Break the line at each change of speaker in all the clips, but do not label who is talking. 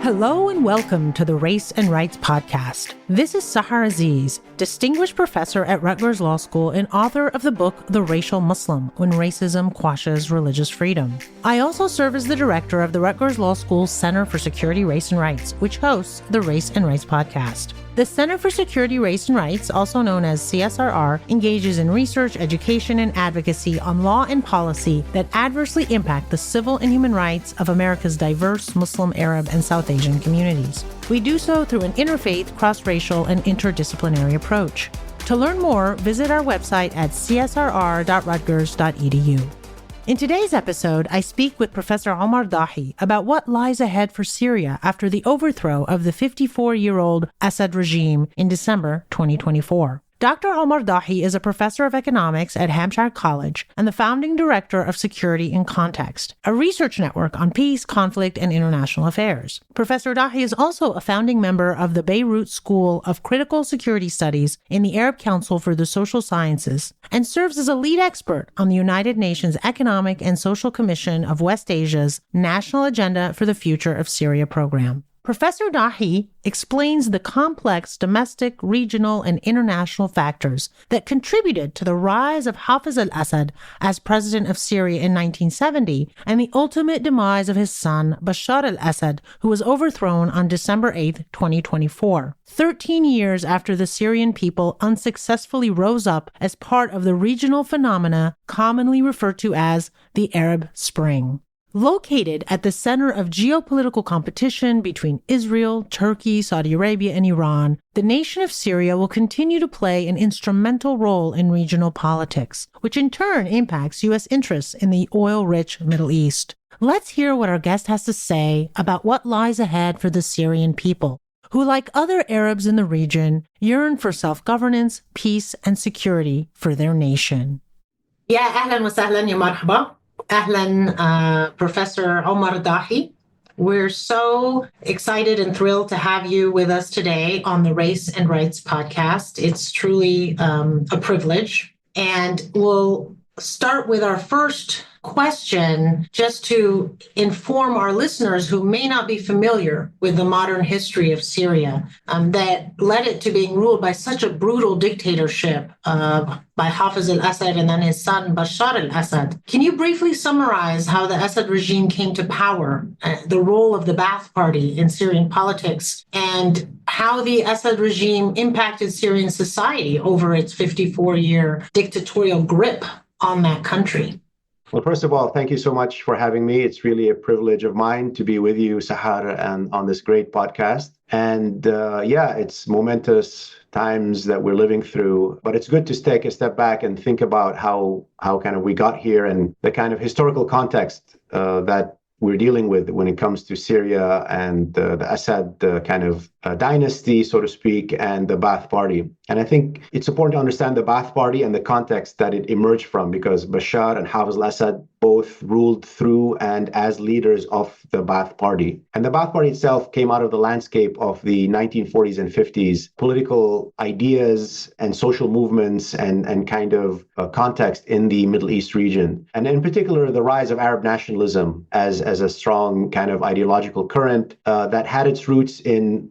Hello and welcome to the Race and Rights Podcast. This is Sahar Aziz, distinguished professor at Rutgers Law School and author of the book The Racial Muslim, When Racism Quashes Religious Freedom. I also serve as the director of the Rutgers Law School's Center for Security, Race and Rights, which hosts the Race and Rights Podcast. The Center for Security, Race and Rights, also known as CSRR, engages in research, education, and advocacy on law and policy that adversely impact the civil and human rights of America's diverse Muslim, Arab, and South Asian communities. We do so through an interfaith, cross-racial, and interdisciplinary approach. To learn more, visit our website at csrr.rutgers.edu. In today's episode, I speak with Professor Omar Dahi about what lies ahead for Syria after the overthrow of the 54-year-old Assad regime in December 2024. Dr. Omar Dahi is a professor of economics at Hampshire College and the founding director of Security in Context, a research network on peace, conflict, and international affairs. Professor Dahi is also a founding member of the Beirut School of Critical Security Studies in the Arab Council for the Social Sciences and serves as a lead expert on the United Nations Economic and Social Commission of West Asia's National Agenda for the Future of Syria program. Professor Dahi explains the complex domestic, regional, and international factors that contributed to the rise of Hafez Al Assad as president of Syria in 1970 and the ultimate demise of his son, Bashar Al Assad, who was overthrown on December 8, 2024, 13 years after the Syrian people unsuccessfully rose up as part of the regional phenomena commonly referred to as the Arab Spring. Located at the center of geopolitical competition between Israel, Turkey, Saudi Arabia, and Iran, the nation of Syria will continue to play an instrumental role in regional politics, which in turn impacts U.S. interests in the oil-rich Middle East. Let's hear what our guest has to say about what lies ahead for the Syrian people, who, like other Arabs in the region, yearn for self-governance, peace, and security for their nation.
يا أهلا وسهلا يا مرحبا. Ahlan, Professor Omar Dahi. We're so excited and thrilled to have you with us today on the Race and Rights Podcast. It's truly a privilege. And we'll start with our first question just to inform our listeners who may not be familiar with the modern history of Syria that led it to being ruled by such a brutal dictatorship by Hafez Al Assad and then his son Bashar Al Assad. Can you briefly summarize how the Assad regime came to power, the role of the Ba'ath Party in Syrian politics, and how the Assad regime impacted Syrian society over its 54-year dictatorial grip on that country?
Well, first of all, thank you so much for having me. It's really a privilege of mine to be with you, Sahar, and on this great podcast. And it's momentous times that we're living through, but it's good to take a step back and think about how kind of we got here and the kind of historical context that we're dealing with when it comes to Syria and the Assad kind of dynasty, so to speak, and the Ba'ath Party. And I think it's important to understand the Ba'ath Party and the context that it emerged from, because Bashar and Hafez Al Assad both ruled through and as leaders of the Ba'ath Party. And the Ba'ath Party itself came out of the landscape of the 1940s and 50s, political ideas and social movements and kind of context in the Middle East region. And in particular, the rise of Arab nationalism as a strong kind of ideological current that had its roots in,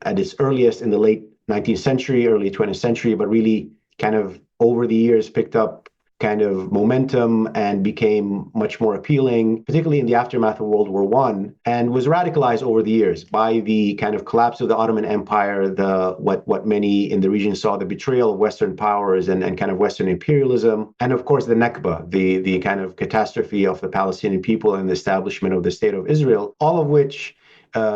at its earliest in the late 19th century, early 20th century, but really kind of over the years picked up kind of momentum and became much more appealing, particularly in the aftermath of World War I, and was radicalized over the years by the kind of collapse of the Ottoman Empire, what many in the region saw the betrayal of Western powers and kind of Western imperialism, and of course the Nakba, the kind of catastrophe of the Palestinian people and the establishment of the State of Israel, all of which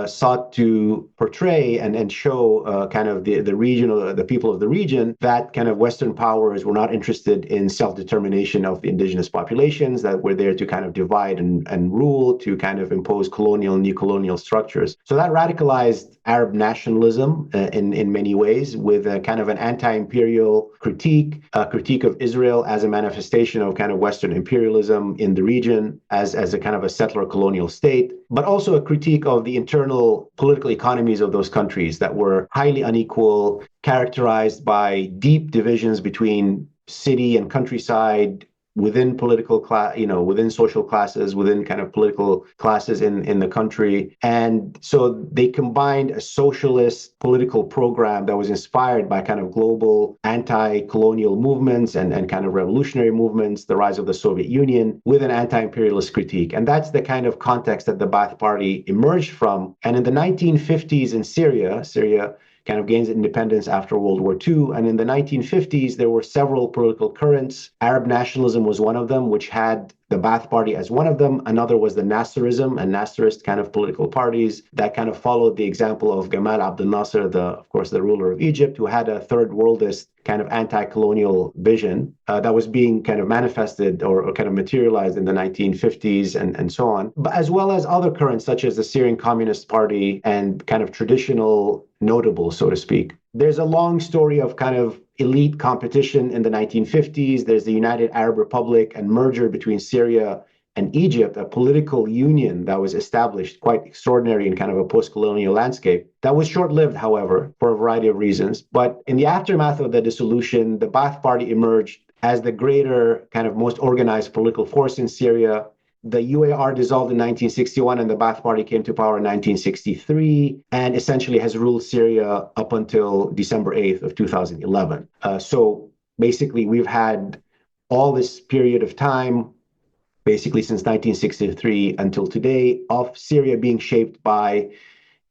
sought to portray and show kind of the region, the people of the region, that kind of Western powers were not interested in self-determination of the indigenous populations, that were there to kind of divide and rule, to kind of impose colonial and neo-colonial structures. So that radicalized Arab nationalism in many ways, with a kind of an anti-imperial critique of Israel as a manifestation of kind of Western imperialism in the region, as a kind of a settler colonial state, but also a critique of the internal political economies of those countries that were highly unequal, characterized by deep divisions between city and countryside, within political class, within social classes, within kind of political classes in the country. And so they combined a socialist political program that was inspired by kind of global anti-colonial movements and kind of revolutionary movements, the rise of the Soviet Union, with an anti-imperialist critique. And that's the kind of context that the Ba'ath Party emerged from. And in the 1950s in Syria kind of gains independence after World War II. And in the 1950s, there were several political currents. Arab nationalism was one of them, which had the Ba'ath Party as one of them. Another was the Nasserism and Nasserist kind of political parties that kind of followed the example of Gamal Abdel Nasser, of course, the ruler of Egypt, who had a third worldist kind of anti-colonial vision that was being kind of manifested or kind of materialized in the 1950s and so on, but as well as other currents such as the Syrian Communist Party and kind of traditional notables, so to speak. There's a long story of kind of elite competition in the 1950s. There's the United Arab Republic and merger between Syria and Egypt, a political union that was established, quite extraordinary in kind of a post-colonial landscape. That was short-lived, however, for a variety of reasons. But in the aftermath of the dissolution, the Ba'ath Party emerged as the greater, kind of most organized political force in Syria. The UAR dissolved in 1961 and the Ba'ath Party came to power in 1963 and essentially has ruled Syria up until December 8th of 2011. So basically, we've had all this period of time, basically since 1963 until today, of Syria being shaped by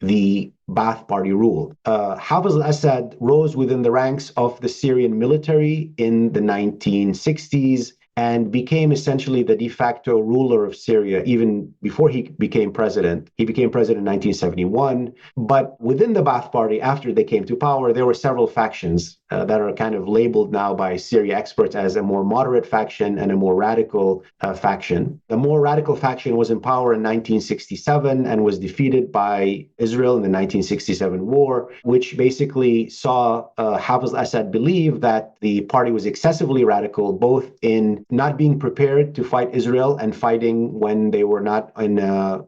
the Ba'ath Party rule. Hafez Al Assad rose within the ranks of the Syrian military in the 1960s and became essentially the de facto ruler of Syria even before he became president. He became president in 1971. But within the Ba'ath Party, after they came to power, there were several factions that are kind of labeled now by Syria experts as a more moderate faction and a more radical faction. The more radical faction was in power in 1967 and was defeated by Israel in the 1967 war, which basically saw Hafez Al Assad believe that the party was excessively radical, both in not being prepared to fight Israel and fighting when they were not in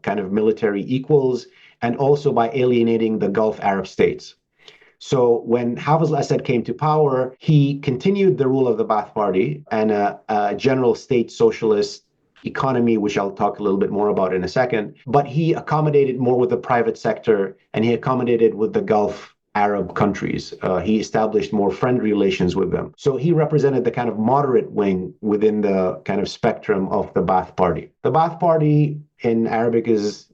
kind of military equals, and also by alienating the Gulf Arab states. So when Hafez Al Assad came to power, he continued the rule of the Ba'ath Party and a general state socialist economy, which I'll talk a little bit more about in a second. But he accommodated more with the private sector and he accommodated with the Gulf Arab countries. He established more friendly relations with them. So he represented the kind of moderate wing within the kind of spectrum of the Ba'ath Party. The Ba'ath Party in Arabic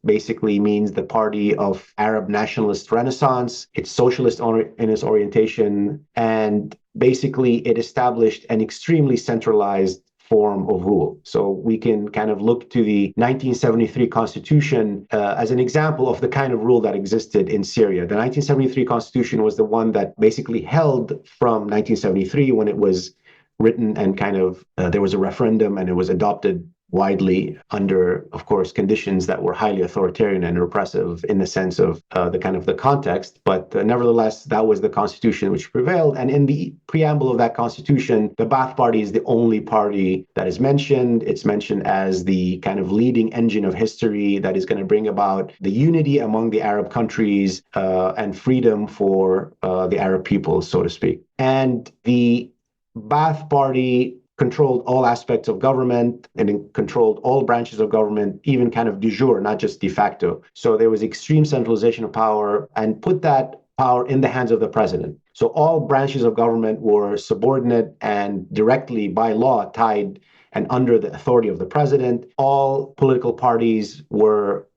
basically means the party of Arab nationalist renaissance. It's socialist in its orientation, and basically it established an extremely centralized form of rule. So we can kind of look to the 1973 constitution as an example of the kind of rule that existed in Syria. The 1973 constitution was the one that basically held from 1973 when it was written and kind of there was a referendum and it was adopted widely under, of course, conditions that were highly authoritarian and repressive in the sense of the context. But nevertheless, that was the constitution which prevailed. And in the preamble of that constitution, the Ba'ath Party is the only party that is mentioned. It's mentioned as the kind of leading engine of history that is going to bring about the unity among the Arab countries and freedom for the Arab people, so to speak. And the Ba'ath Party controlled all aspects of government and controlled all branches of government, even kind of de jure, not just de facto. So there was extreme centralization of power and put that power in the hands of the president. So all branches of government were subordinate and directly by law tied and under the authority of the president. All political parties were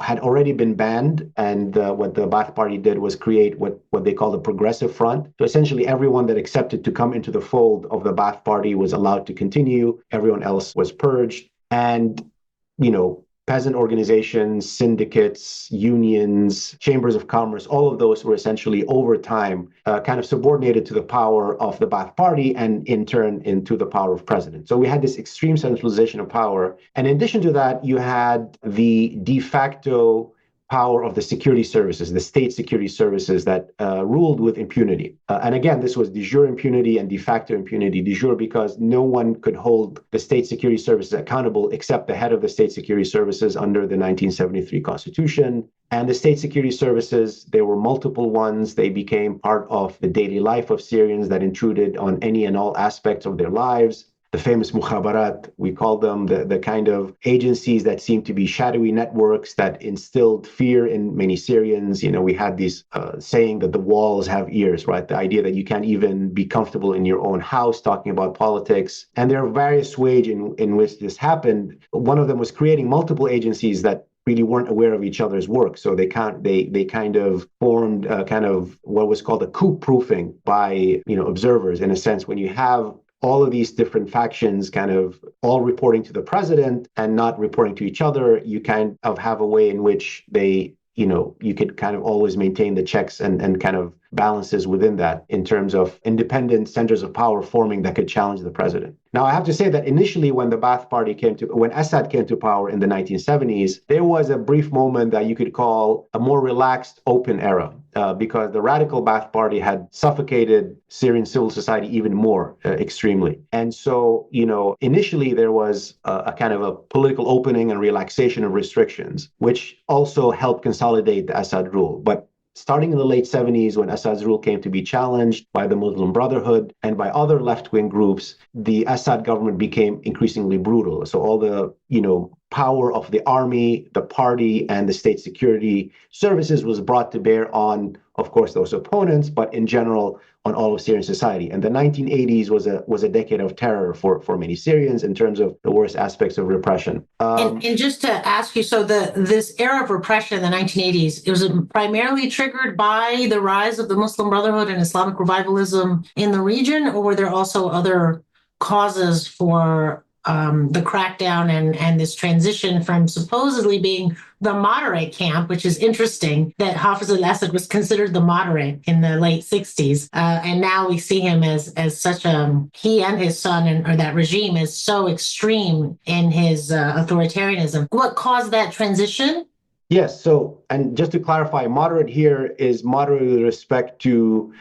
had already been banned. And what the Ba'ath Party did was create what they call the Progressive Front. So essentially everyone that accepted to come into the fold of the Ba'ath Party was allowed to continue. Everyone else was purged. And, peasant organizations, syndicates, unions, chambers of commerce, all of those were essentially over time kind of subordinated to the power of the Ba'ath Party and in turn into the power of president. So we had this extreme centralization of power. And in addition to that, you had the de facto power of the security services, the state security services that ruled with impunity. And again, this was de jure impunity and de facto impunity. De jure because no one could hold the state security services accountable except the head of the state security services under the 1973 Constitution. And the state security services, there were multiple ones. They became part of the daily life of Syrians that intruded on any and all aspects of their lives. the famous mukhabarat. We call them the kind of agencies that seem to be shadowy networks that instilled fear in many Syrians. We had this saying that the walls have ears, right? The idea that you can't even be comfortable in your own house talking about politics. And there are various ways in which this happened. One of them was creating multiple agencies that really weren't aware of each other's work. So they kind of formed kind of what was called a coup proofing by observers, in a sense. When you have all of these different factions kind of all reporting to the president and not reporting to each other, you kind of have a way in which you could kind of always maintain the checks and kind of balances within that in terms of independent centers of power forming that could challenge the president. Now, I have to say that initially when when Assad came to power in the 1970s, there was a brief moment that you could call a more relaxed, open era, because the radical Ba'ath Party had suffocated Syrian civil society even more extremely. And so, initially there was a kind of a political opening and relaxation of restrictions, which also helped consolidate the Assad rule. But starting in the late 70s, when Assad's rule came to be challenged by the Muslim Brotherhood and by other left-wing groups, the Assad government became increasingly brutal. So all the, power of the army, the party, and the state security services was brought to bear on, of course, those opponents, but in general, on all of Syrian society. And the 1980s was a decade of terror for many Syrians in terms of the worst aspects of repression.
And just to ask you, so this era of repression in the 1980s, it was primarily triggered by the rise of the Muslim Brotherhood and Islamic revivalism in the region, or were there also other causes for the crackdown and this transition from supposedly being the moderate camp, which is interesting that Hafez Al Assad was considered the moderate in the late 60s. And now we see him as such he and his son or that regime is so extreme in his authoritarianism. What caused that transition?
Yes. So, and just to clarify, moderate here is moderate with respect to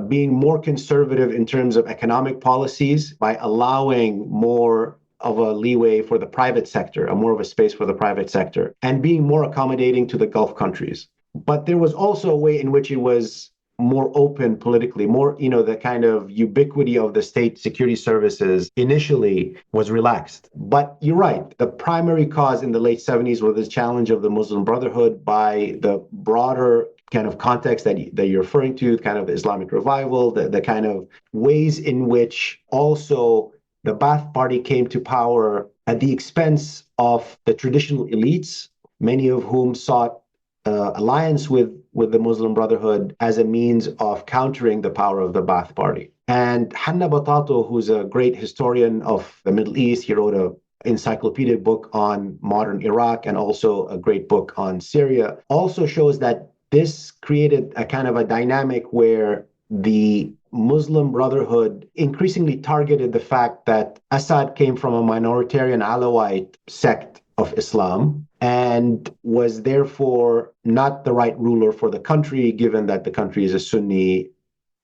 being more conservative in terms of economic policies by allowing more of a leeway for the private sector, more of a space for the private sector, and being more accommodating to the Gulf countries. But there was also a way in which it was more open politically, more, the kind of ubiquity of the state security services initially was relaxed. But you're right, the primary cause in the late 70s was the challenge of the Muslim Brotherhood by the broader kind of context that you're referring to, kind of the Islamic revival, the kind of ways in which also the Ba'ath Party came to power at the expense of the traditional elites, many of whom sought alliance with the Muslim Brotherhood as a means of countering the power of the Ba'ath Party. And Hanna Batato, who's a great historian of the Middle East, he wrote an encyclopedic book on modern Iraq and also a great book on Syria, also shows that this created a kind of a dynamic where the Muslim Brotherhood increasingly targeted the fact that Assad came from a minoritarian Alawite sect of Islam and was therefore not the right ruler for the country, given that the country is a Sunni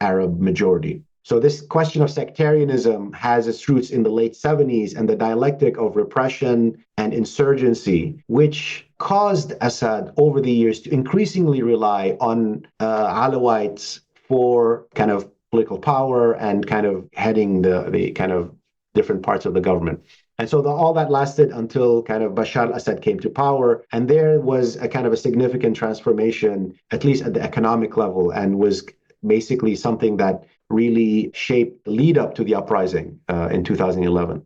Arab majority. So this question of sectarianism has its roots in the late 70s and the dialectic of repression and insurgency, which caused Assad over the years to increasingly rely on Alawites for kind of political power and kind of heading the kind of different parts of the government. And so all that lasted until kind of Bashar Al Assad came to power. And there was a kind of a significant transformation, at least at the economic level, and was basically something that really shaped the lead up to the uprising in 2011.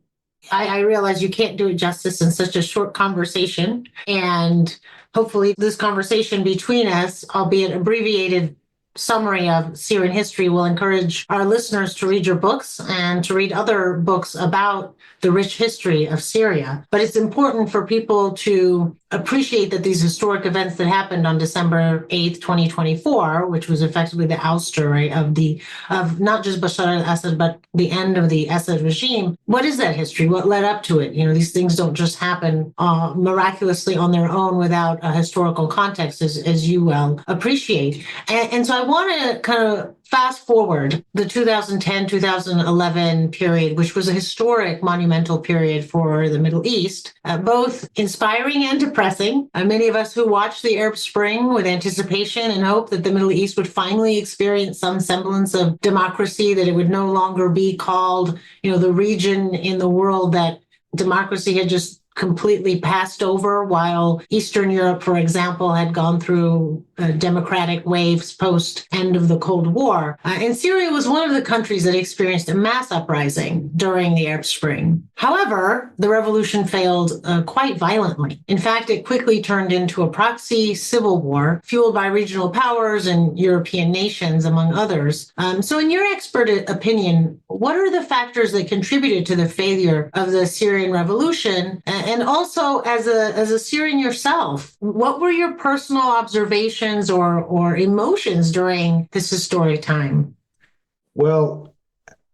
I realize you can't do it justice in such a short conversation. And hopefully this conversation between us, albeit abbreviated summary of Syrian history, will encourage our listeners to read your books and to read other books about the rich history of Syria. But it's important for people to appreciate that these historic events that happened on December 8th, 2024, which was effectively the ouster, right, of not just Bashar al-Assad, but the end of the Assad regime. What is that history? What led up to it? These things don't just happen miraculously on their own without a historical context, as you well appreciate. And so I want to kind of fast forward the 2010-2011 period, which was a historic, monumental period for the Middle East, both inspiring and depressing. Many of us who watched the Arab Spring with anticipation and hope that the Middle East would finally experience some semblance of democracy, that it would no longer be called, the region in the world that democracy had just completely passed over, while Eastern Europe, for example, had gone through democratic waves post end of the Cold War. And Syria was one of the countries that experienced a mass uprising during the Arab Spring. However, the revolution failed quite violently. In fact, it quickly turned into a proxy civil war fueled by regional powers and European nations, among others. So in your expert opinion, what are the factors that contributed to the failure of the Syrian revolution? And also, as a Syrian yourself, what were your personal observations or emotions during this historic time?
Well,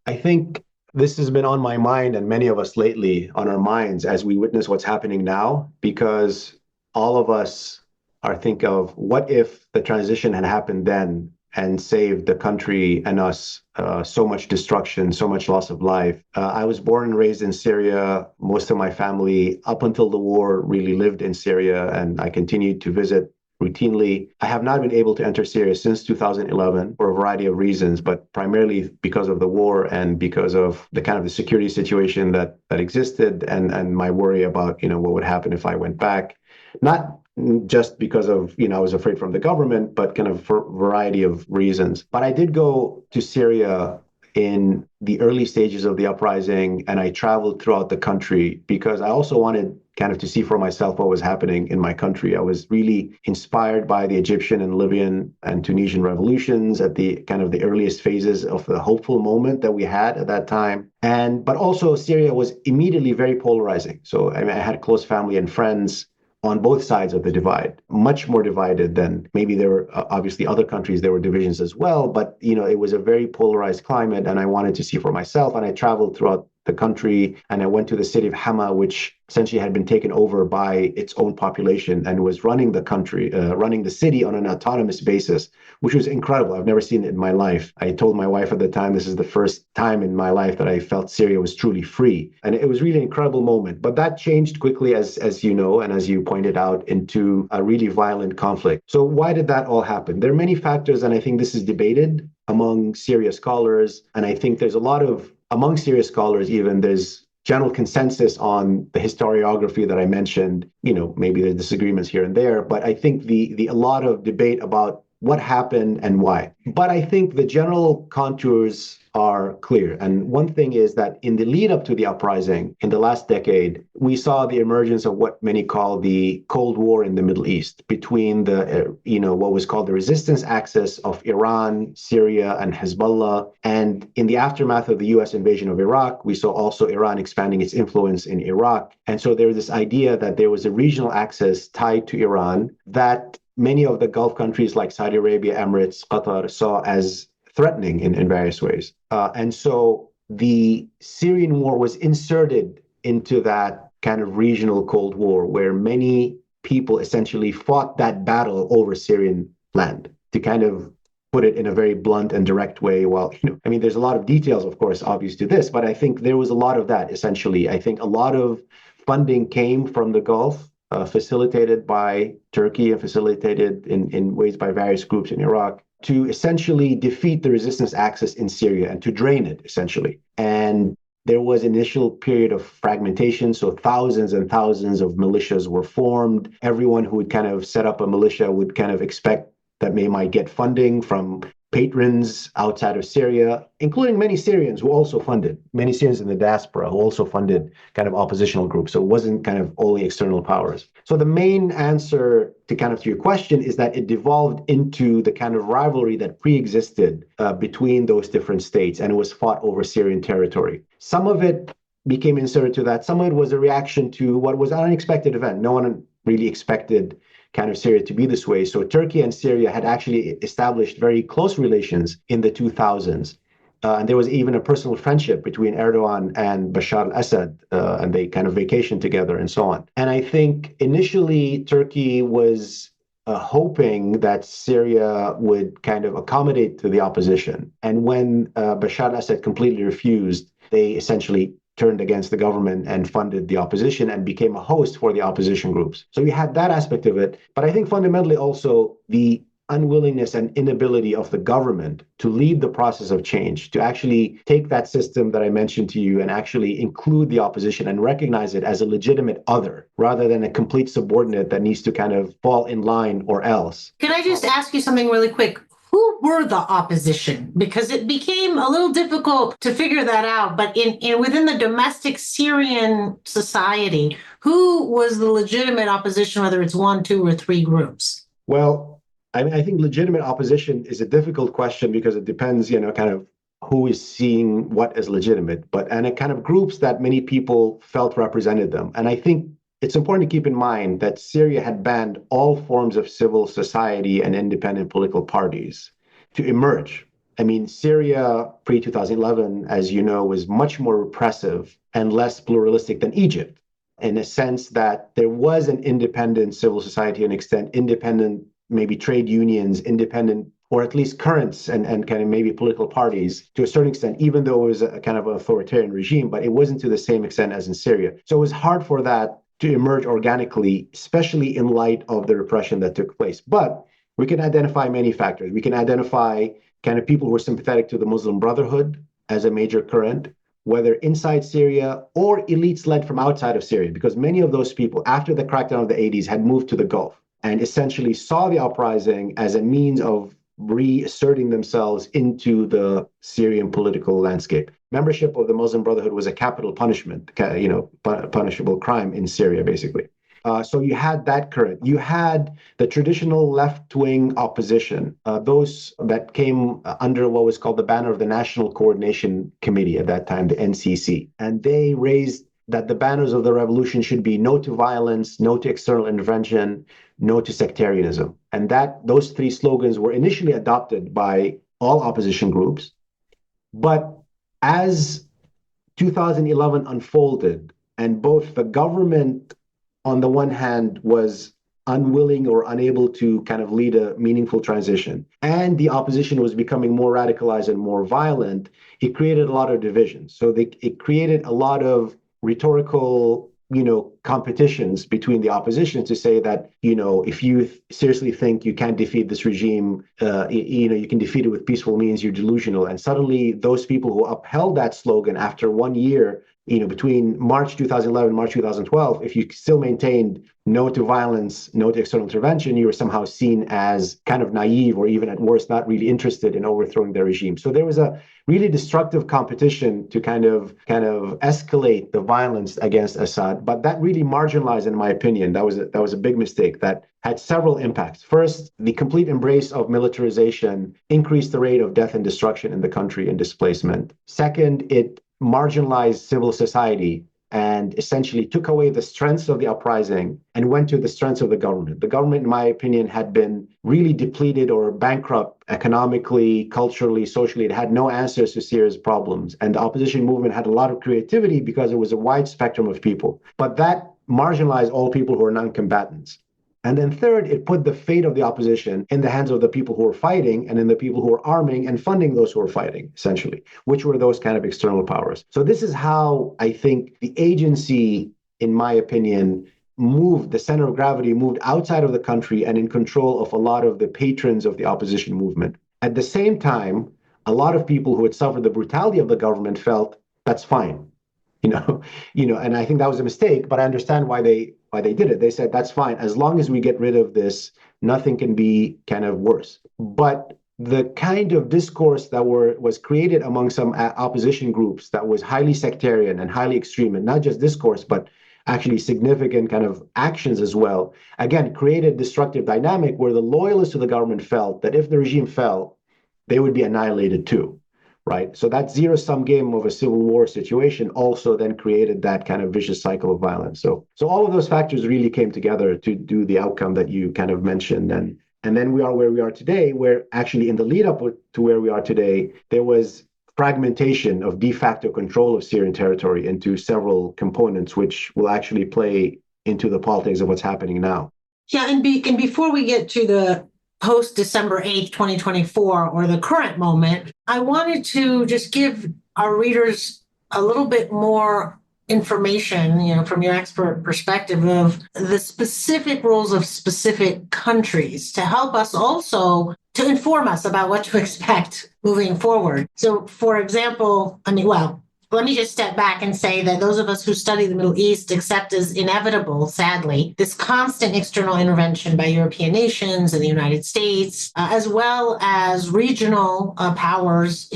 I think this has been on my mind and many of us lately on our minds as we witness what's happening now, because all of us are think of what if the transition had happened then and saved the country and us so much destruction, so much loss of life. I was born and raised in Syria. Most of my family, up until the war, really lived in Syria, and I continued to visit routinely. I have not been able to enter Syria since 2011 for a variety of reasons, but primarily because of the war and because of the kind of the security situation that existed and my worry about, what would happen if I went back. Not just because of, I was afraid from the government, but kind of for a variety of reasons. But I did go to Syria in the early stages of the uprising, and I traveled throughout the country because I also wanted kind of to see for myself what was happening in my country. I was really inspired by the Egyptian and Libyan and Tunisian revolutions at the kind of the earliest phases of the hopeful moment that we had at that time. But also Syria was immediately very polarizing. So I had close family and friends on both sides of the divide, much more divided than maybe there were obviously other countries, there were divisions as well, but it was a very polarized climate and I wanted to see for myself. And I traveled throughout the country and I went to the city of Hama, which essentially had been taken over by its own population and was running the country, running the city on an autonomous basis, which was incredible. I've never seen it in my life. I told my wife at the time, this is the first time in my life that I felt Syria was truly free. And it was really an incredible moment. But that changed quickly, as you know, and as you pointed out, into a really violent conflict. So why did that all happen? There are many factors, and I think this is debated among Syria scholars. And I think there's a lot of, among Syria scholars even, there's general consensus on the historiography that I mentioned. Maybe there's disagreements here and there, but I think a lot of debate about what happened and why. But I think the general contours are clear. And one thing is that in the lead up to the uprising in the last decade, we saw the emergence of what many call the Cold War in the Middle East between the, what was called the resistance axis of Iran, Syria, and Hezbollah. And in the aftermath of the US invasion of Iraq, we saw also Iran expanding its influence in Iraq. And so there was this idea that there was a regional axis tied to Iran that many of the Gulf countries like Saudi Arabia, Emirates, Qatar saw as threatening in various ways. And so the Syrian war was inserted into that kind of regional Cold War where many people essentially fought that battle over Syrian land, to kind of put it in a very blunt and direct way. Well, there's a lot of details, of course, obvious to this, but I think there was a lot of that essentially. I think a lot of funding came from the Gulf, facilitated by Turkey and facilitated in ways by various groups in Iraq, to essentially defeat the resistance axis in Syria and to drain it, essentially. And there was an initial period of fragmentation, so thousands and thousands of militias were formed. Everyone who would kind of set up a militia would kind of expect that they might get funding from patrons outside of Syria, including many Syrians who also funded, many Syrians in the diaspora who also funded kind of oppositional groups. So it wasn't kind of only external powers. So the main answer to your question is that it devolved into the kind of rivalry that pre-existed between those different states, and it was fought over Syrian territory. Some of it became inserted to that. Some of it was a reaction to what was an unexpected event. No one really expected kind of Syria to be this way. So Turkey and Syria had actually established very close relations in the 2000s. And there was even a personal friendship between Erdogan and Bashar Al Assad, and they kind of vacationed together and so on. And I think initially Turkey was hoping that Syria would kind of accommodate to the opposition. And when Bashar Al Assad completely refused, they essentially turned against the government and funded the opposition and became a host for the opposition groups. So we had that aspect of it. But I think fundamentally also the unwillingness and inability of the government to lead the process of change, to actually take that system that I mentioned to you and actually include the opposition and recognize it as a legitimate other rather than a complete subordinate that needs to kind of fall in line or else.
Can I just ask you something really quick? Who were the opposition? Because it became a little difficult to figure that out. But within the domestic Syrian society, who was the legitimate opposition, whether it's one, two, or three groups?
Well, I think legitimate opposition is a difficult question because it depends, kind of who is seeing what as legitimate, and it kind of groups that many people felt represented them. And I think it's important to keep in mind that Syria had banned all forms of civil society and independent political parties to emerge. I mean, Syria pre-2011, as you know, was much more repressive and less pluralistic than Egypt, in a sense that there was an independent civil society, to an extent, independent maybe trade unions, independent, or at least currents and kind of maybe political parties to a certain extent, even though it was a kind of authoritarian regime, but it wasn't to the same extent as in Syria. So it was hard for that to emerge organically, especially in light of the repression that took place. But we can identify many factors. We can identify kind of people who were sympathetic to the Muslim Brotherhood as a major current, whether inside Syria or elites led from outside of Syria, because many of those people, after the crackdown of the 80s, had moved to the Gulf and essentially saw the uprising as a means of reasserting themselves into the Syrian political landscape. Membership of the Muslim Brotherhood was a capital punishment, punishable crime in Syria, basically. So you had that current. You had the traditional left-wing opposition, those that came under what was called the banner of the National Coordination Committee at that time, the NCC. And they raised that the banners of the revolution should be no to violence, no to external intervention, no to sectarianism. And those three slogans were initially adopted by all opposition groups. But as 2011 unfolded, and both the government, on the one hand, was unwilling or unable to kind of lead a meaningful transition, and the opposition was becoming more radicalized and more violent, it created a lot of divisions. So it created a lot of rhetorical competitions between the opposition to say that, if you seriously think you can't defeat this regime, you can defeat it with peaceful means, you're delusional. And suddenly those people who upheld that slogan after 1 year, between March 2011 and March 2012, if you still maintained no to violence, no to external intervention, you were somehow seen as kind of naive or even at worst not really interested in overthrowing the regime. So there was a really destructive competition to kind of escalate the violence against Assad, but that really marginalized, in my opinion, that was a big mistake that had several impacts. First, the complete embrace of militarization increased the rate of death and destruction in the country and displacement. Second, it marginalized civil society and essentially took away the strengths of the uprising and went to the strengths of the government. The government, in my opinion, had been really depleted or bankrupt economically, culturally, socially. It had no answers to Syria's problems. And the opposition movement had a lot of creativity because it was a wide spectrum of people. But that marginalized all people who are non-combatants. And then third, it put the fate of the opposition in the hands of the people who were fighting and in the people who were arming and funding those who were fighting, essentially, which were those kind of external powers. So this is how I think the agency, in my opinion, the center of gravity moved outside of the country and in control of a lot of the patrons of the opposition movement. At the same time, a lot of people who had suffered the brutality of the government felt that's fine. And I think that was a mistake, but I understand why they did it. They said, that's fine. As long as we get rid of this, nothing can be kind of worse. But the kind of discourse that was created among some opposition groups that was highly sectarian and highly extreme, and not just discourse, but actually significant kind of actions as well, again, created a destructive dynamic where the loyalists to the government felt that if the regime fell, they would be annihilated too. Right. So that zero-sum game of a civil war situation also then created that kind of vicious cycle of violence. So all of those factors really came together to do the outcome that you kind of mentioned. And then we are where we are today, where actually in the lead up to where we are today, there was fragmentation of de facto control of Syrian territory into several components, which will actually play into the politics of what's happening now.
Yeah, and before we get to the post December 8th, 2024, or the current moment, I wanted to just give our readers a little bit more information, from your expert perspective of the specific roles of specific countries to help us also to inform us about what to expect moving forward. So, for example, let me just step back and say that those of us who study the Middle East accept as inevitable, sadly, this constant external intervention by European nations and the United States, as well as regional powers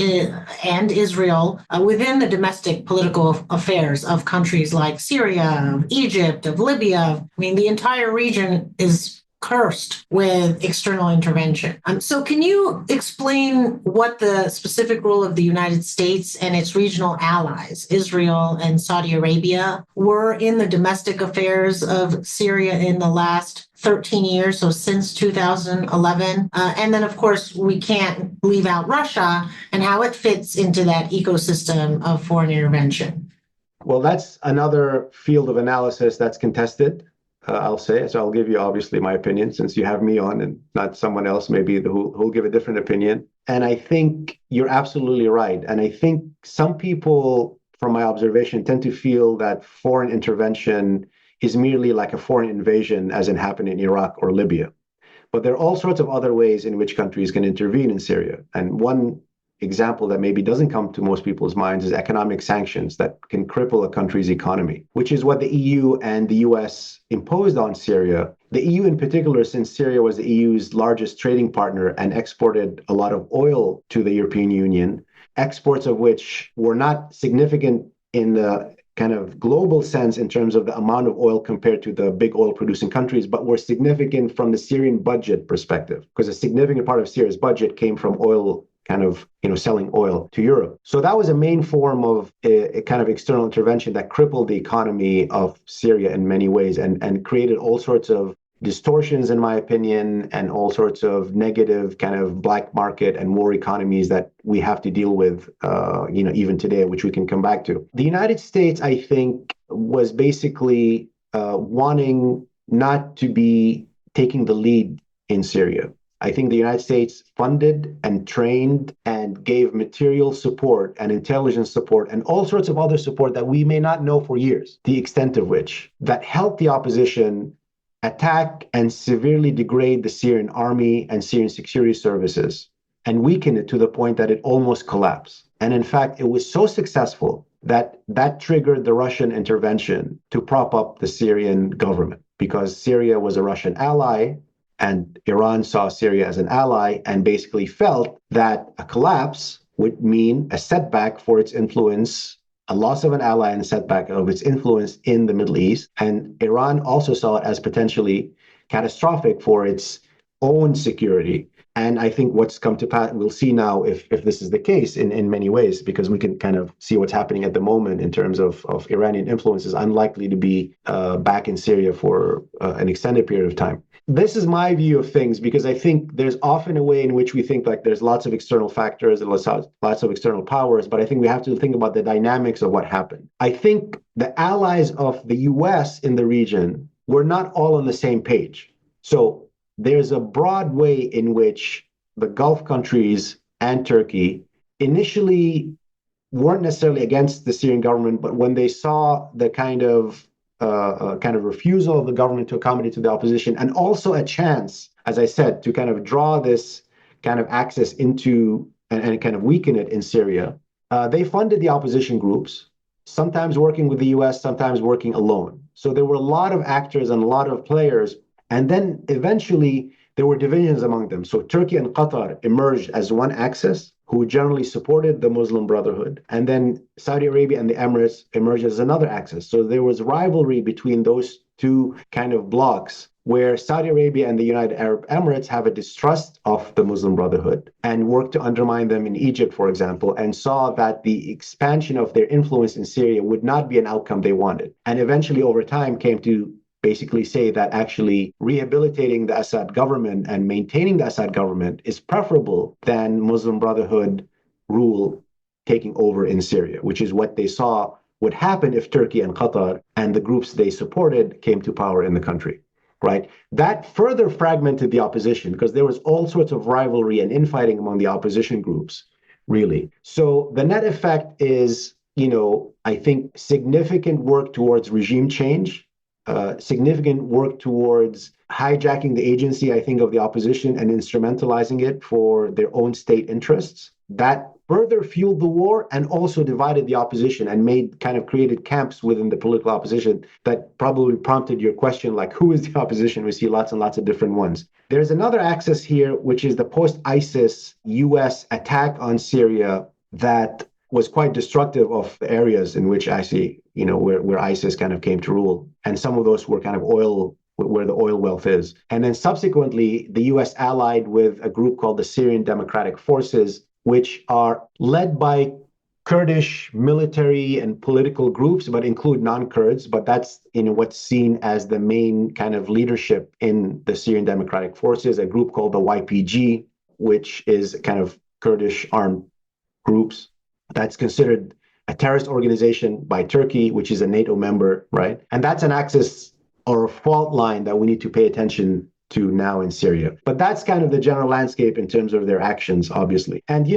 and Israel within the domestic political affairs of countries like Syria, of Egypt, of Libya. I mean, the entire region is cursed with external intervention. So can you explain what the specific role of the United States and its regional allies, Israel and Saudi Arabia, were in the domestic affairs of Syria in the last 13 years, so since 2011? And then, of course, we can't leave out Russia and how it fits into that ecosystem of foreign intervention.
Well, that's another field of analysis that's contested. I'll say. So I'll give you obviously my opinion since you have me on and not someone else maybe who'll give a different opinion. And I think you're absolutely right. And I think some people, from my observation, tend to feel that foreign intervention is merely like a foreign invasion, as it happened in Iraq or Libya. But there are all sorts of other ways in which countries can intervene in Syria. And one example that maybe doesn't come to most people's minds is economic sanctions that can cripple a country's economy, which is what the EU and the US imposed on Syria. The EU in particular, since Syria was the EU's largest trading partner and exported a lot of oil to the European Union, exports of which were not significant in the kind of global sense in terms of the amount of oil compared to the big oil producing countries, but were significant from the Syrian budget perspective, because a significant part of Syria's budget came from oil selling oil to Europe. So that was a main form of a kind of external intervention that crippled the economy of Syria in many ways and created all sorts of distortions, in my opinion, and all sorts of negative kind of black market and war economies that we have to deal with, even today, which we can come back to. The United States, I think, was basically wanting not to be taking the lead in Syria. I think the United States funded and trained and gave material support and intelligence support and all sorts of other support that we may not know for years, the extent of which, that helped the opposition attack and severely degrade the Syrian army and Syrian security services and weaken it to the point that it almost collapsed. And in fact, it was so successful that triggered the Russian intervention to prop up the Syrian government, because Syria was a Russian ally. And Iran saw Syria as an ally and basically felt that a collapse would mean a setback for its influence, a loss of an ally and a setback of its influence in the Middle East. And Iran also saw it as potentially catastrophic for its own security. And I think what's come to pass, we'll see now if this is the case in many ways, because we can kind of see what's happening at the moment in terms of Iranian influence is unlikely to be back in Syria for an extended period of time. This is my view of things, because I think there's often a way in which we think like there's lots of external factors and lots of external powers, but I think we have to think about the dynamics of what happened. I think the allies of the US in the region were not all on the same page. So there's a broad way in which the Gulf countries and Turkey initially weren't necessarily against the Syrian government, but when they saw the kind of refusal of the government to accommodate to the opposition, and also a chance, as I said, to kind of draw this kind of access into and kind of weaken it in Syria, they funded the opposition groups, sometimes working with the US, sometimes working alone. So there were a lot of actors and a lot of players. And then eventually there were divisions among them. So Turkey and Qatar emerged as one axis, who generally supported the Muslim Brotherhood. And then Saudi Arabia and the Emirates emerged as another axis. So there was rivalry between those two kind of blocks, where Saudi Arabia and the United Arab Emirates have a distrust of the Muslim Brotherhood and worked to undermine them in Egypt, for example, and saw that the expansion of their influence in Syria would not be an outcome they wanted. And eventually, over time, came to basically say that actually rehabilitating the Assad government and maintaining the Assad government is preferable than Muslim Brotherhood rule taking over in Syria, which is what they saw would happen if Turkey and Qatar and the groups they supported came to power in the country. right? That further fragmented the opposition because there was all sorts of rivalry and infighting among the opposition groups, really. So the net effect is, I think significant work towards regime change, significant work towards hijacking the agency, I think, of the opposition and instrumentalizing it for their own state interests. That further fueled the war and also divided the opposition and created camps within the political opposition that probably prompted your question, like, who is the opposition? We see lots and lots of different ones. There's another axis here, which is the post-ISIS US attack on Syria that was quite destructive of the areas in which where ISIS kind of came to rule. And some of those were kind of where the oil wealth is. And then subsequently, the US allied with a group called the Syrian Democratic Forces, which are led by Kurdish military and political groups, but include non-Kurds. But that's what's seen as the main kind of leadership in the Syrian Democratic Forces, a group called the YPG, which is kind of Kurdish armed groups. That's considered a terrorist organization by Turkey, which is a NATO member, right? And that's an axis or a fault line that we need to pay attention to now in Syria. But that's kind of the general landscape in terms of their actions, obviously. And,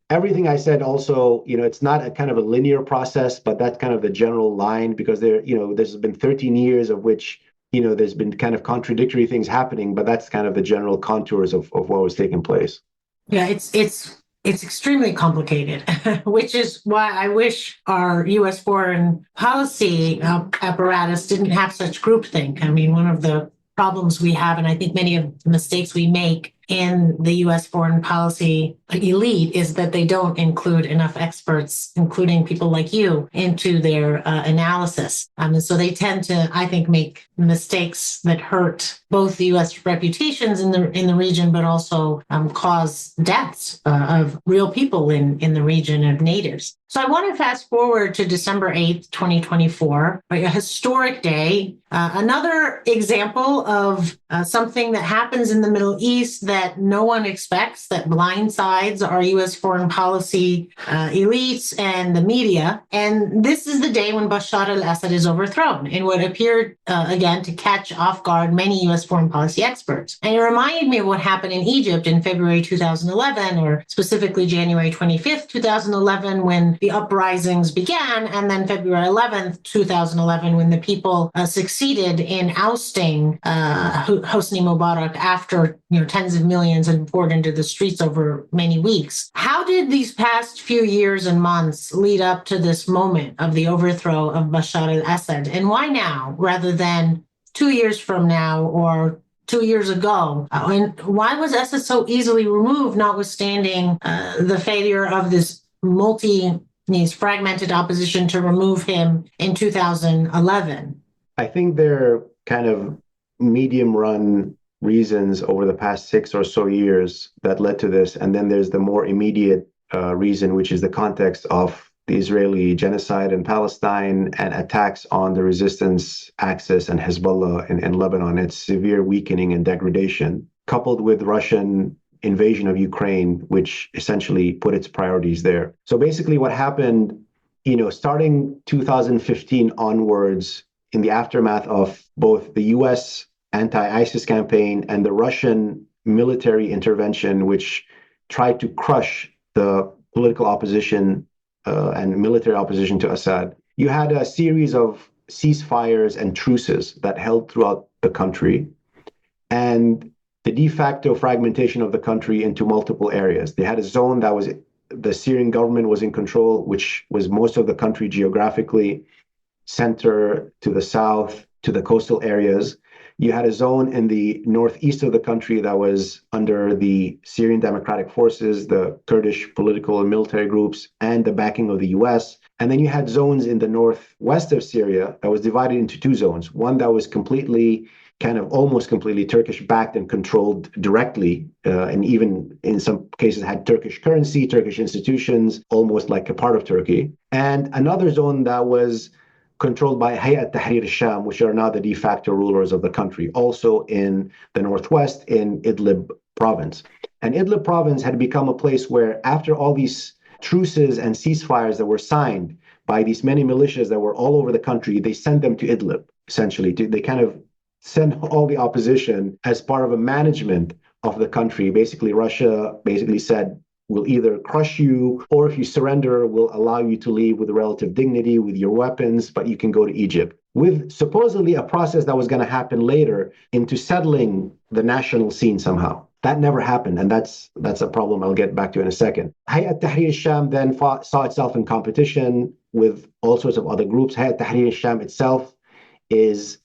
everything I said also, it's not a kind of a linear process, but that's kind of the general line because there's been 13 years of which, there's been kind of contradictory things happening, but that's kind of the general contours of what was taking place.
Yeah, it's extremely complicated, which is why I wish our U.S. foreign policy apparatus didn't have such groupthink. I mean, one of the problems we have, and I think many of the mistakes we make in the U.S. foreign policy elite is that they don't include enough experts, including people like you, into their analysis. And so they tend to, I think, make mistakes that hurt both the U.S. reputations in the region, but also cause deaths of real people in the region of natives. So I want to fast forward to December 8th, 2024, a historic day, another example of something that happens in the Middle East that no one expects, that blindsides our U.S. foreign policy elites and the media. And this is the day when Bashar Al Assad is overthrown in what appeared, again, to catch off guard many U.S. foreign policy experts. And it reminded me of what happened in Egypt in February 2011, or specifically January 25th, 2011, when the uprisings began, and then February 11th, 2011, when the people succeeded in ousting Hosni Mubarak after tens of millions had poured into the streets over many weeks. How did these past few years and months lead up to this moment of the overthrow of Bashar al-Assad? And why now, rather than 2 years from now or 2 years ago? And why was Assad so easily removed, notwithstanding the failure of this fragmented opposition to remove him in 2011?
I think they're kind of medium-run reasons over the past 6 or so years that led to this. And then there's the more immediate reason, which is the context of the Israeli genocide in Palestine and attacks on the resistance axis and Hezbollah in Lebanon. Its severe weakening and degradation, coupled with Russian invasion of Ukraine, which essentially put its priorities there. So basically what happened, starting 2015 onwards, in the aftermath of both the U.S. anti-ISIS campaign and the Russian military intervention, which tried to crush the political opposition and military opposition to Assad, you had a series of ceasefires and truces that held throughout the country, and the de facto fragmentation of the country into multiple areas. They had a zone that was, the Syrian government was in control, which was most of the country geographically, center to the south, to the coastal areas. You had a zone in the northeast of the country that was under the Syrian Democratic Forces, the Kurdish political and military groups, and the backing of the US. And then you had zones in the northwest of Syria that was divided into 2 zones. One that was almost completely Turkish-backed and controlled directly, and even in some cases had Turkish currency, Turkish institutions, almost like a part of Turkey. And another zone that was controlled by Hayat Tahrir al-Sham, which are now the de facto rulers of the country, also in the northwest in Idlib province. And Idlib province had become a place where, after all these truces and ceasefires that were signed by these many militias that were all over the country, they sent them to Idlib, essentially. They kind of send all the opposition as part of a management of the country. Basically, Russia basically said, we'll either crush you, or if you surrender, we'll allow you to leave with relative dignity, with your weapons, but you can go to Egypt. With supposedly a process that was going to happen later into settling the national scene somehow. That never happened, and that's a problem I'll get back to in a second. Hayat Tahrir al-Sham then saw itself in competition with all sorts of other groups. Hayat Tahrir al-Sham itself is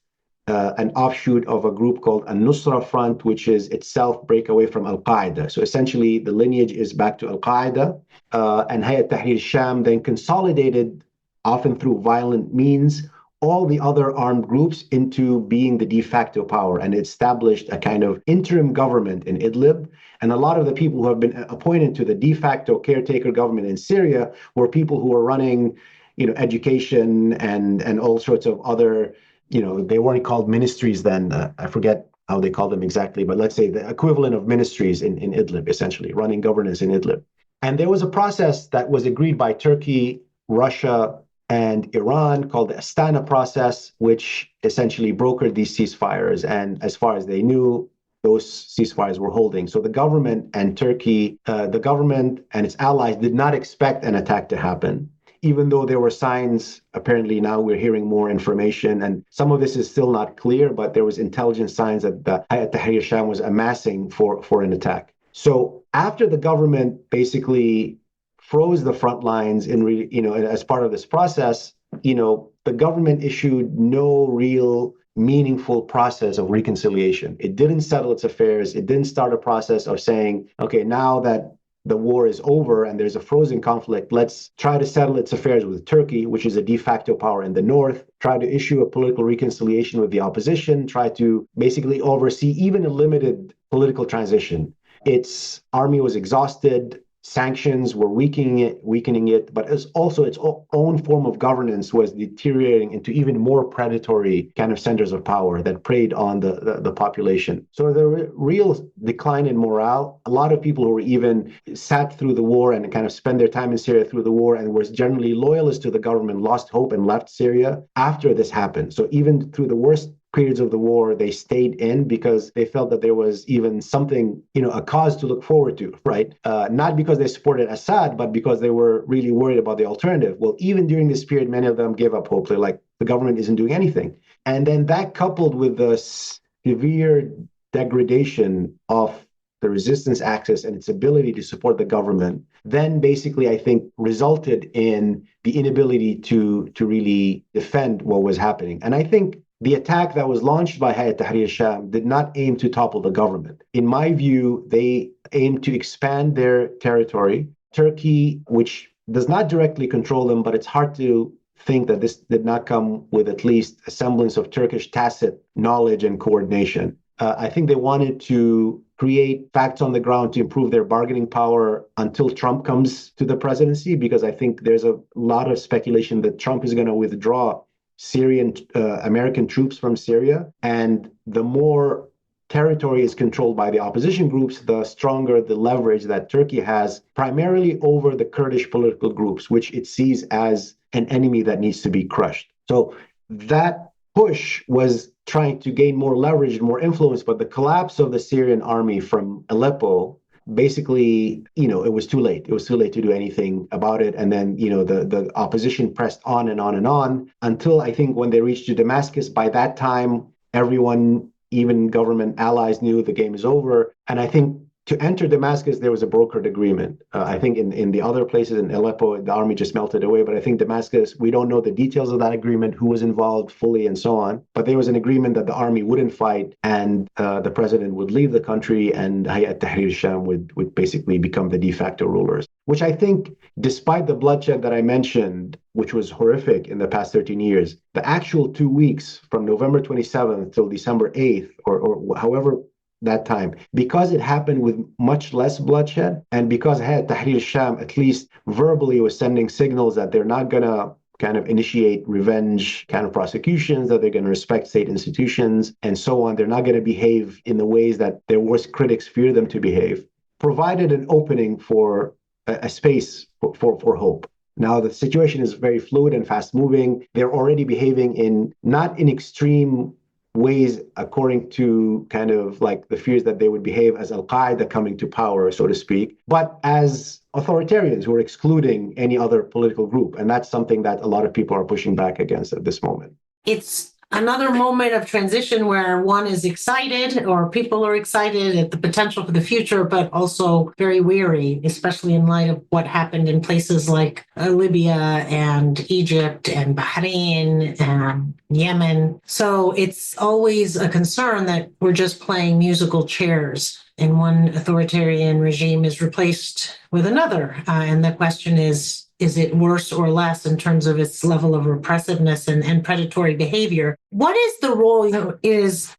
an offshoot of a group called Al-Nusra Front, which is itself breakaway from Al-Qaeda. So essentially, the lineage is back to Al-Qaeda, and Hayat Tahrir al-Sham then consolidated, often through violent means, all the other armed groups into being the de facto power, and established a kind of interim government in Idlib. And a lot of the people who have been appointed to the de facto caretaker government in Syria were people who were running, education and all sorts of other, they weren't called ministries then. I forget how they call them exactly, but let's say the equivalent of ministries in Idlib, essentially running governance in Idlib. And there was a process that was agreed by Turkey, Russia, and Iran called the Astana process, which essentially brokered these ceasefires. And as far as they knew, those ceasefires were holding. So the government and Turkey, the government and its allies did not expect an attack to happen, even though there were signs. Apparently now we're hearing more information, and some of this is still not clear, but there was intelligence signs that the Hayat Tahrir al-Sham was amassing for an attack. So after the government basically froze the front lines as part of this process, the government issued no real meaningful process of reconciliation. It didn't settle its affairs. It didn't start a process of saying, okay, now that the war is over and there's a frozen conflict, let's try to settle its affairs with Turkey, which is a de facto power in the north, try to issue a political reconciliation with the opposition, try to basically oversee even a limited political transition. Its army was exhausted. Sanctions were weakening it, but it's also its own form of governance was deteriorating into even more predatory kind of centers of power that preyed on the population. So the real decline in morale. A lot of people who were even sat through the war and kind of spent their time in Syria through the war and were generally loyalists to the government lost hope and left Syria after this happened. So even through the worst periods of the war, they stayed in because they felt that there was even something, a cause to look forward to, right? Not because they supported Assad, but because they were really worried about the alternative. Well, even during this period, many of them gave up hope. They're like, the government isn't doing anything. And then that coupled with the severe degradation of the resistance axis and its ability to support the government, then basically, I think, resulted in the inability to really defend what was happening. And I think the attack that was launched by Hayat Tahrir al-Sham did not aim to topple the government. In my view, they aimed to expand their territory. Turkey, which does not directly control them, but it's hard to think that this did not come with at least a semblance of Turkish tacit knowledge and coordination. I think they wanted to create facts on the ground to improve their bargaining power until Trump comes to the presidency, because I think there's a lot of speculation that Trump is going to withdraw Syrian American troops from Syria, and the more territory is controlled by the opposition groups, the stronger the leverage that Turkey has, primarily over the Kurdish political groups, which it sees as an enemy that needs to be crushed. So that push was trying to gain more leverage, more influence, but the collapse of the Syrian army from Aleppo, basically, it was too late. It was too late to do anything about it. And then, the opposition pressed on and on and on until I think when they reached to Damascus, by that time, everyone, even government allies, knew the game is over. And I think to enter Damascus, there was a brokered agreement. I think in the other places in Aleppo, the army just melted away. But I think Damascus, we don't know the details of that agreement, who was involved fully and so on. But there was an agreement that the army wouldn't fight and the president would leave the country and Hayat Tahrir al-Sham would basically become the de facto rulers, which I think, despite the bloodshed that I mentioned, which was horrific in the past 13 years, the actual 2 weeks from November 27th till December 8th, or however that time, because it happened with much less bloodshed, and because Hayat Tahrir al-Sham at least verbally was sending signals that they're not going to kind of initiate revenge kind of prosecutions, that they're going to respect state institutions and so on. They're not going to behave in the ways that their worst critics fear them to behave, provided an opening for a space for hope. Now, the situation is very fluid and fast moving. They're already behaving not in extreme ways according to kind of like the fears that they would behave as Al-Qaeda coming to power, so to speak, but as authoritarians who are excluding any other political group. And that's something that a lot of people are pushing back against at this moment.
It's another moment of transition where one is excited, or people are excited at the potential for the future, but also very weary, especially in light of what happened in places like Libya and Egypt and Bahrain and Yemen. So it's always a concern that we're just playing musical chairs and one authoritarian regime is replaced with another. And the question is it worse or less in terms of its level of repressiveness and predatory behavior? What is the role,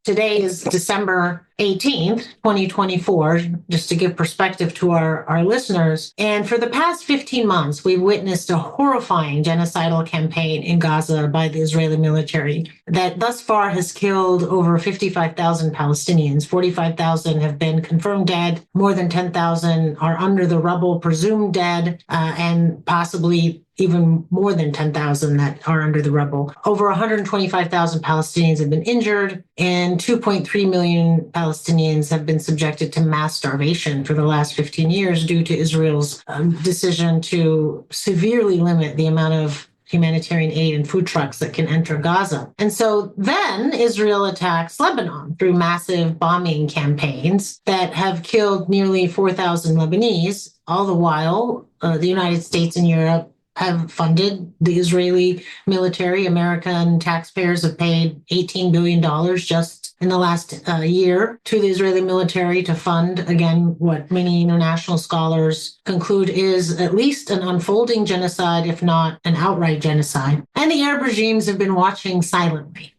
today is December 18th, 2024, just to give perspective to our listeners. And for the past 15 months, we've witnessed a horrifying genocidal campaign in Gaza by the Israeli military that thus far has killed over 55,000 Palestinians. 45,000 have been confirmed dead. More than 10,000 are under the rubble, presumed dead, and possibly even more than 10,000 that are under the rubble. Over 125,000 Palestinians have been injured, and 2.3 million Palestinians have been subjected to mass starvation for the last 15 years due to Israel's decision to severely limit the amount of humanitarian aid and food trucks that can enter Gaza. And so then Israel attacks Lebanon through massive bombing campaigns that have killed nearly 4,000 Lebanese. All the while, the United States and Europe have funded the Israeli military. American taxpayers have paid $18 billion just in the last year to the Israeli military to fund, again, what many international scholars conclude is at least an unfolding genocide, if not an outright genocide. And the Arab regimes have been watching silently.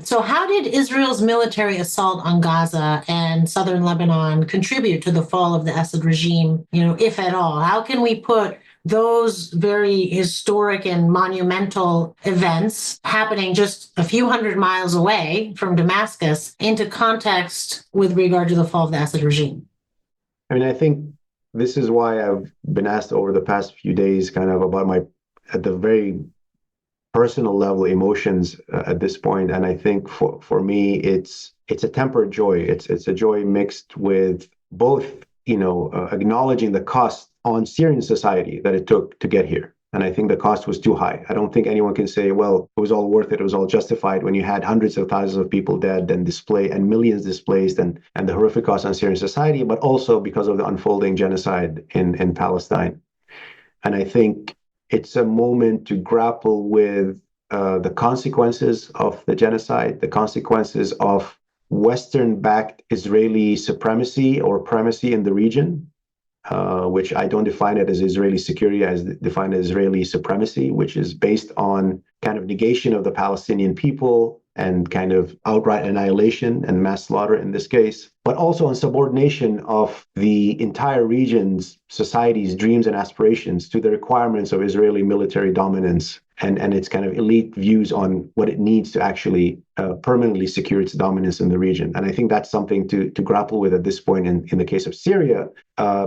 So how did Israel's military assault on Gaza and southern Lebanon contribute to the fall of the Assad regime, if at all? How can we put those very historic and monumental events happening just a few hundred miles away from Damascus into context with regard to the fall of the Assad regime?
I think this is why I've been asked over the past few days kind of about at the very personal level, emotions at this point. And I think for me, it's a tempered joy. It's a joy mixed with both, acknowledging the cost on Syrian society that it took to get here. And I think the cost was too high. I don't think anyone can say, well, it was all worth it. It was all justified when you had hundreds of thousands of people dead and millions displaced and the horrific cost on Syrian society, but also because of the unfolding genocide in Palestine. And I think it's a moment to grapple with the consequences of the genocide, the consequences of Western-backed Israeli supremacy or primacy in the region, which I don't define it as Israeli security, I define it as Israeli supremacy, which is based on kind of negation of the Palestinian people and kind of outright annihilation and mass slaughter in this case, but also on subordination of the entire region's society's dreams and aspirations to the requirements of Israeli military dominance and its kind of elite views on what it needs to actually permanently secure its dominance in the region. And I think that's something to grapple with at this point in the case of Syria,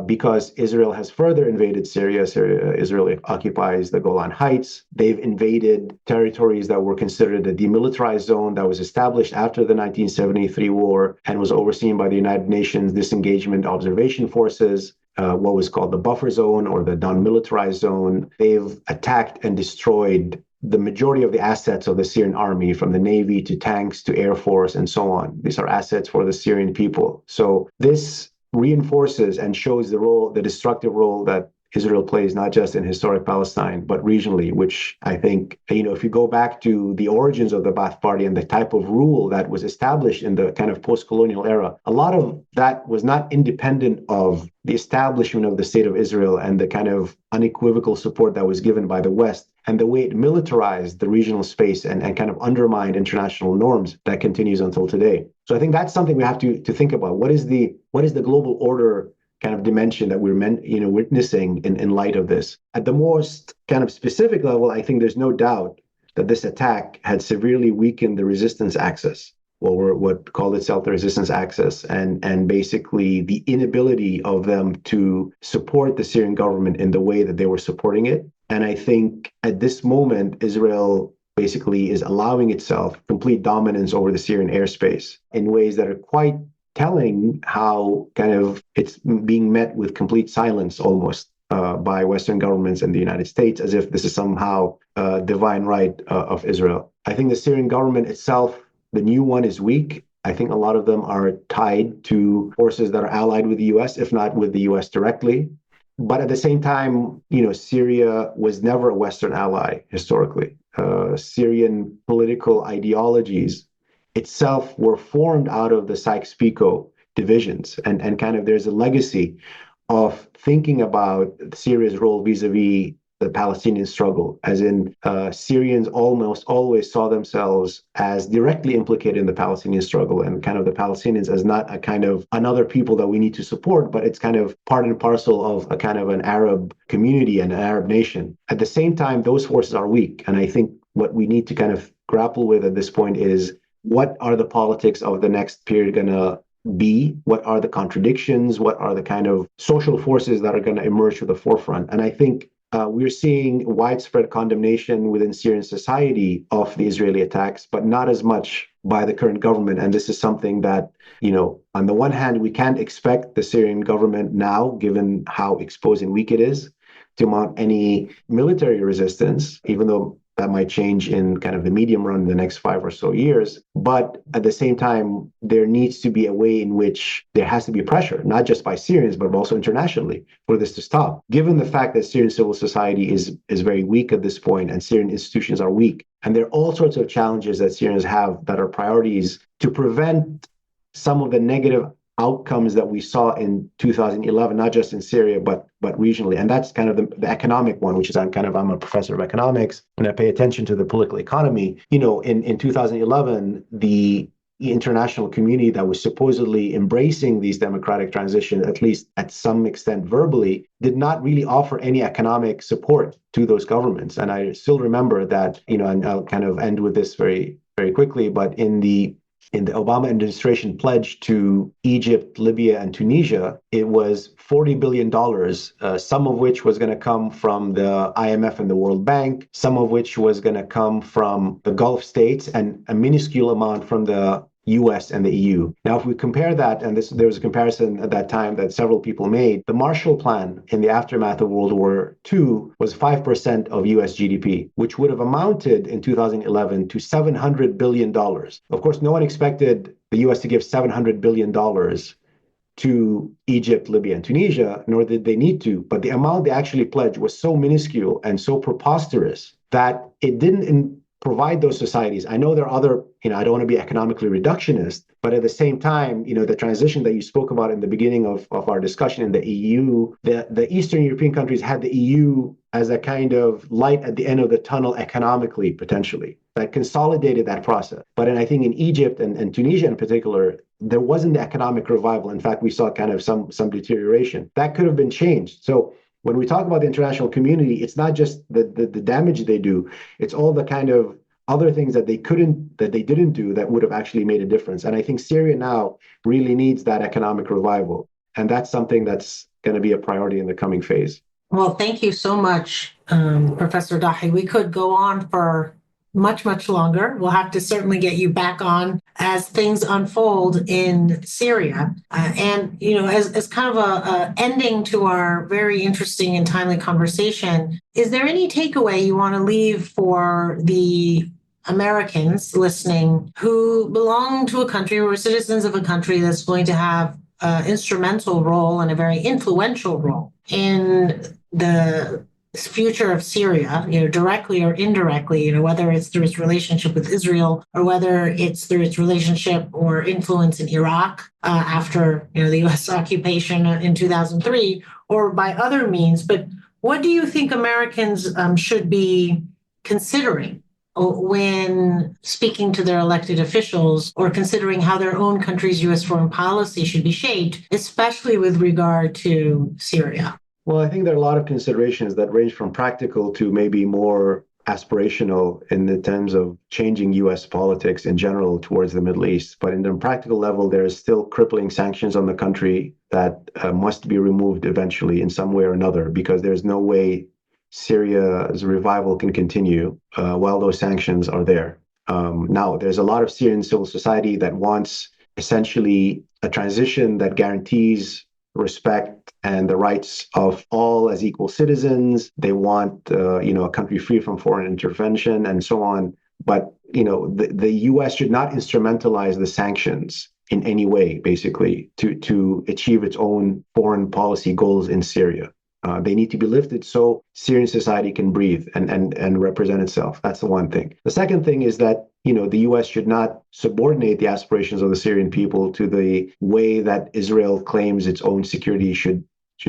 because Israel has further invaded Syria. Israel occupies the Golan Heights. They've invaded territories that were considered a demilitarized zone that was established after the 1973 war and was overseen by the United Nations Disengagement Observation Forces. What was called the buffer zone or the non-militarized zone. They've attacked and destroyed the majority of the assets of the Syrian army, from the navy to tanks to air force and so on. These are assets for the Syrian people. So this reinforces and shows the destructive role that Israel plays, not just in historic Palestine, but regionally, which I think, if you go back to the origins of the Ba'ath Party and the type of rule that was established in the kind of post-colonial era, a lot of that was not independent of the establishment of the state of Israel and the kind of unequivocal support that was given by the West and the way it militarized the regional space and kind of undermined international norms that continues until today. So I think that's something we have to think about. What is the global order kind of dimension that we're witnessing in light of this? At the most kind of specific level, I think there's no doubt that this attack had severely weakened the resistance axis, or what called itself the resistance axis, and basically the inability of them to support the Syrian government in the way that they were supporting it. And I think at this moment, Israel basically is allowing itself complete dominance over the Syrian airspace in ways that are quite telling how kind of it's being met with complete silence almost by Western governments and the United States, as if this is somehow a divine right of Israel. I think the Syrian government itself, the new one, is weak. I think a lot of them are tied to forces that are allied with the US, if not with the US directly. But at the same time, Syria was never a Western ally historically. Syrian political ideologies itself were formed out of the Sykes-Picot divisions, and kind of there's a legacy of thinking about Syria's role vis-a-vis the Palestinian struggle, as in Syrians almost always saw themselves as directly implicated in the Palestinian struggle, and kind of the Palestinians as not a kind of another people that we need to support, but it's kind of part and parcel of a kind of an Arab community and an Arab nation. At the same time, those forces are weak, and I think what we need to kind of grapple with at this point is, what are the politics of the next period going to be? What are the contradictions? What are the kind of social forces that are going to emerge to the forefront? And I think we're seeing widespread condemnation within Syrian society of the Israeli attacks, but not as much by the current government. And this is something that, on the one hand, we can't expect the Syrian government now, given how exposed and weak it is, to mount any military resistance, even though that might change in kind of the medium run in the next 5 or so years. But at the same time, there needs to be a way in which there has to be pressure, not just by Syrians, but also internationally, for this to stop. Given the fact that Syrian civil society is very weak at this point, and Syrian institutions are weak, and there are all sorts of challenges that Syrians have that are priorities to prevent some of the negative outcomes that we saw in 2011, not just in Syria, but regionally. And that's kind of the economic one, which is I'm a professor of economics, and I pay attention to the political economy. In 2011, the international community that was supposedly embracing these democratic transitions, at least at some extent verbally, did not really offer any economic support to those governments. And I still remember that, and I'll kind of end with this very, very quickly, but in the Obama administration pledge to Egypt, Libya, and Tunisia, it was $40 billion, some of which was going to come from the IMF and the World Bank, some of which was going to come from the Gulf states, and a minuscule amount from the US and the EU. Now, if we compare that, and there was a comparison at that time that several people made, the Marshall Plan in the aftermath of World War II was 5% of US GDP, which would have amounted in 2011 to $700 billion. Of course, no one expected the US to give $700 billion to Egypt, Libya, and Tunisia, nor did they need to. But the amount they actually pledged was so minuscule and so preposterous that it didn't provide those societies. I know there are other, I don't want to be economically reductionist, but at the same time, the transition that you spoke about in the beginning of our discussion in the EU, the Eastern European countries had the EU as a kind of light at the end of the tunnel economically, potentially, that consolidated that process. But I think in Egypt and Tunisia in particular, there wasn't the economic revival. In fact, we saw kind of some deterioration. That could have been changed. So when we talk about the international community, it's not just the damage they do, it's all the kind of other things that they didn't do that would have actually made a difference. And I think Syria now really needs that economic revival. And that's something that's going to be a priority in the coming phase.
Well, thank you so much, Professor Dahi. We could go on for much, much longer. We'll have to certainly get you back on as things unfold in Syria. And, as kind of a ending to our very interesting and timely conversation, is there any takeaway you want to leave for the Americans listening who belong to a country or are citizens of a country that's going to have an instrumental role and a very influential role in the future of Syria, directly or indirectly, whether it's through its relationship with Israel or whether it's through its relationship or influence in Iraq after, the U.S. occupation in 2003, or by other means. But what do you think Americans should be considering when speaking to their elected officials or considering how their own country's U.S. foreign policy should be shaped, especially with regard to Syria?
Well, I think there are a lot of considerations that range from practical to maybe more aspirational in the terms of changing U.S. politics in general towards the Middle East. But in the practical level, there is still crippling sanctions on the country that must be removed eventually in some way or another, because there's no way Syria's revival can continue while those sanctions are there. Now, there's a lot of Syrian civil society that wants essentially a transition that guarantees respect and the rights of all as equal citizens. They want, a country free from foreign intervention and so on. But, the U.S. should not instrumentalize the sanctions in any way, basically, to achieve its own foreign policy goals in Syria. They need to be lifted so Syrian society can breathe and represent itself. That's the one thing. The second thing is that, the U.S. should not subordinate the aspirations of the Syrian people to the way that Israel claims its own security should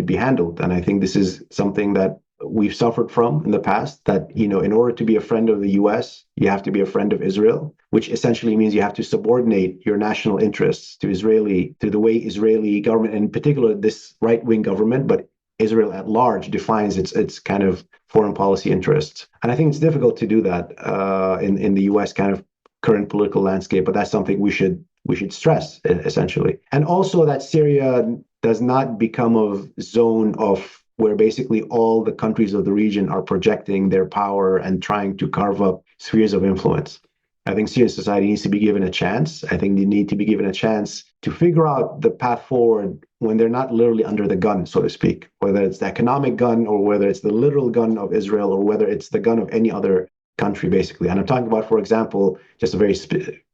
be handled. And I think this is something that we've suffered from in the past, that, in order to be a friend of the U.S., you have to be a friend of Israel, which essentially means you have to subordinate your national interests to the way Israeli government, and in particular this right-wing government, but Israel at large defines its kind of foreign policy interests. And I think it's difficult to do that in the U.S. kind of current political landscape, but that's something we should stress, essentially. And also that Syria does not become a zone of where basically all the countries of the region are projecting their power and trying to carve up spheres of influence. I think Syrian society needs to be given a chance. I think they need to be given a chance to figure out the path forward when they're not literally under the gun, so to speak, whether it's the economic gun or whether it's the literal gun of Israel or whether it's the gun of any other country, basically. And I'm talking about, for example, just a very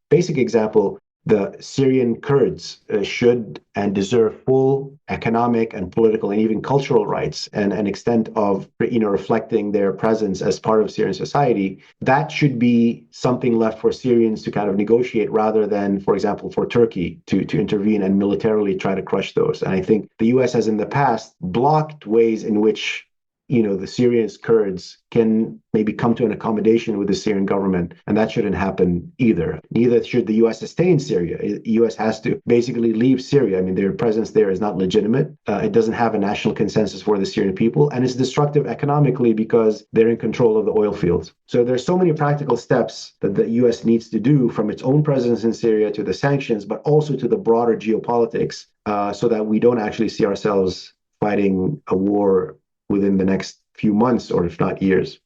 basic example, the Syrian Kurds should and deserve full economic and political and even cultural rights and an extent of reflecting their presence as part of Syrian society. That should be something left for Syrians to kind of negotiate rather than, for example, for Turkey to intervene and militarily try to crush those. And I think the U.S. has in the past blocked ways in which the Syrian Kurds can maybe come to an accommodation with the Syrian government, and that shouldn't happen either. Neither should the U.S. stay in Syria. The U.S. has to basically leave Syria. I mean, their presence there is not legitimate. It doesn't have a national consensus for the Syrian people, and it's destructive economically because they're in control of the oil fields. So there's so many practical steps that the U.S. needs to do, from its own presence in Syria to the sanctions, but also to the broader geopolitics, so that we don't actually see ourselves fighting a war within the next few months, or if not years.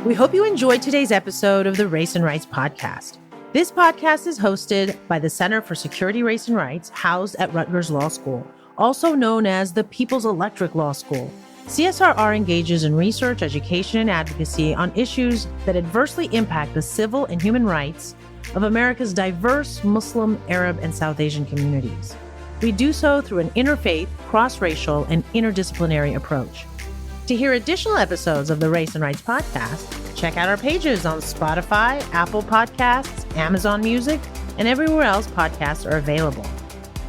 We hope you enjoyed today's episode of the Race and Rights podcast. This podcast is hosted by the Center for Security, Race and Rights, housed at Rutgers Law School, also known as the People's Electric Law School. CSRR engages in research, education, and advocacy on issues that adversely impact the civil and human rights of America's diverse Muslim, Arab, and South Asian communities. We do so through an interfaith, cross-racial, and interdisciplinary approach. To hear additional episodes of the Race and Rights podcast, check out our pages on Spotify, Apple Podcasts, Amazon Music, and everywhere else podcasts are available.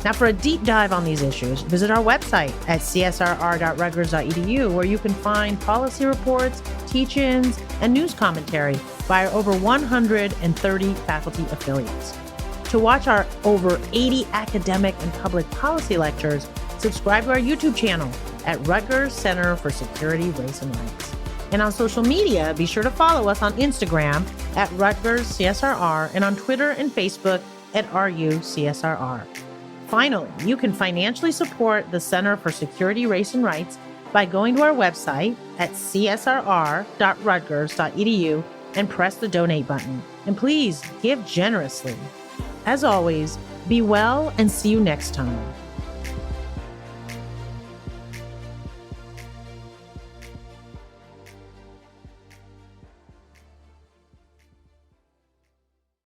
Now, for a deep dive on these issues, visit our website at csrr.rutgers.edu, where you can find policy reports, teach-ins, and news commentary by our over 130 faculty affiliates. To watch our over 80 academic and public policy lectures, subscribe to our YouTube channel at Rutgers Center for Security, Race and Rights. And on social media, be sure to follow us on Instagram at Rutgers CSRR and on Twitter and Facebook at RUCSRR. Finally, you can financially support the Center for Security, Race and Rights by going to our website at csrr.rutgers.edu and press the donate button. And please give generously. As always, be well and see you next time.